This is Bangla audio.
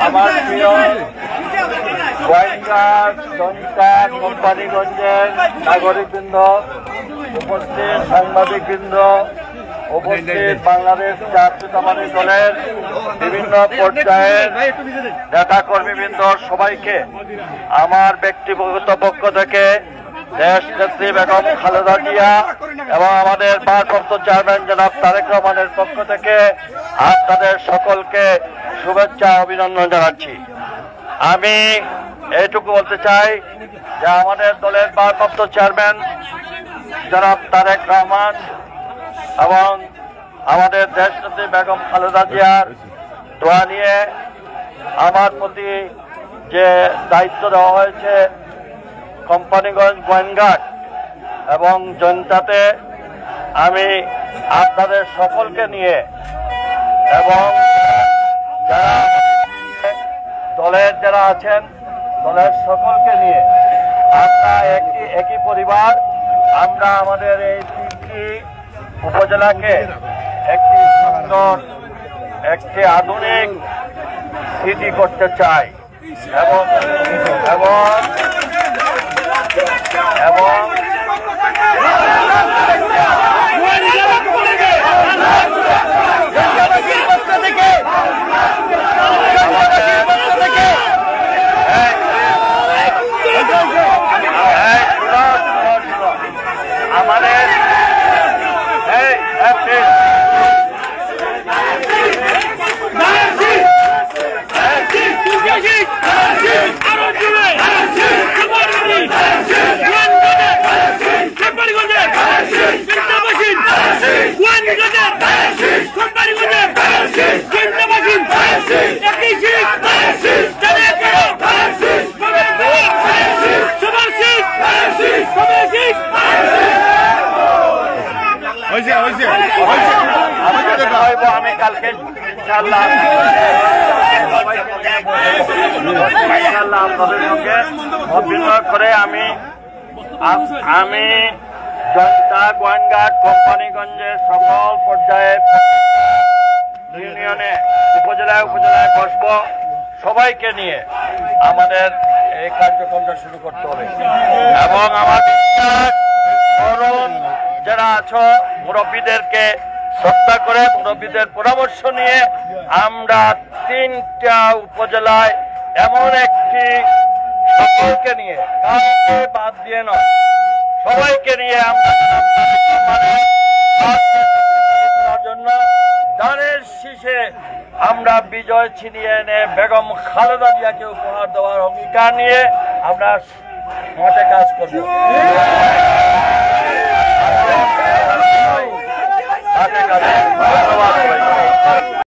আমার প্রিয় গোয়েন্দাঘাট জনতা কোম্পানিগঞ্জের নাগরিকবৃন্দ, উপস্থিত সাংবাদিকবৃন্দ, উপস্থিত বাংলাদেশ জাতীয়তাবাদী দলের বিভিন্ন পর্যায়ের নেতাকর্মীবৃন্দ, সবাইকে আমার ব্যক্তিগত পক্ষ থেকে দেশনেত্রী বেগম খালেদা জিয়া এবং আমাদের ভারপ্রাপ্ত চেয়ারম্যান জনাব তারেক রহমানের পক্ষ থেকে আপনাদের সকলকে শুভেচ্ছা অভিনন্দন জানাচ্ছি। আমি এইটুকু বলতে চাই যে আমাদের দলের ভারপ্রাপ্ত চেয়ারম্যান জনাব তারেক রহমান এবং আমাদের দেশনেত্রী বেগম খালেদা জিয়ার দোয়া নিয়ে আমার প্রতি যে দায়িত্ব দেওয়া হয়েছে কোম্পানিগঞ্জ গোয়েন্দাঘাট এবং জনতাতে, আমি আপনাদের সকলকে নিয়ে এবং যারা দলের যারা আছেন দলের সকলকে নিয়ে আমরা একই পরিবার, আমরা আমাদের এই তিনটি উপজেলাকে একটি সুন্দর একটি আধুনিক সিটি করতে চাই এবং এবং এবং আমাদের আমি কালকে ইনশাআল্লাহ আপনাদের সঙ্গে অভিনয় করে আমি জনতা গোয়েন্দাঘাট কোম্পানিগঞ্জের সকল পর্যায়ের ইউনিয়নে উপজেলায় বসব। সবাইকে নিয়ে আমাদের এই কার্যক্রমটা শুরু করতে হবে এবং আমার বিশ্বাস তরুণ যারা আছো মুরব্বীদেরকে শ্রদ্ধা করে মুরব্বীদের পরামর্শ নিয়ে আমরা তিনটা উপজেলায় এমন একটি সকলকে নিয়ে কাউকে বাদ দিয়ে নয় সবাইকে নিয়ে আমরা জন্য দানের শীষে আমরা বিজয় ছিনিয়ে এনে বেগম খালেদা জিয়াকে উপহার দেওয়ার অঙ্গীকার নিয়ে আমরা মাঠে কাজ করব।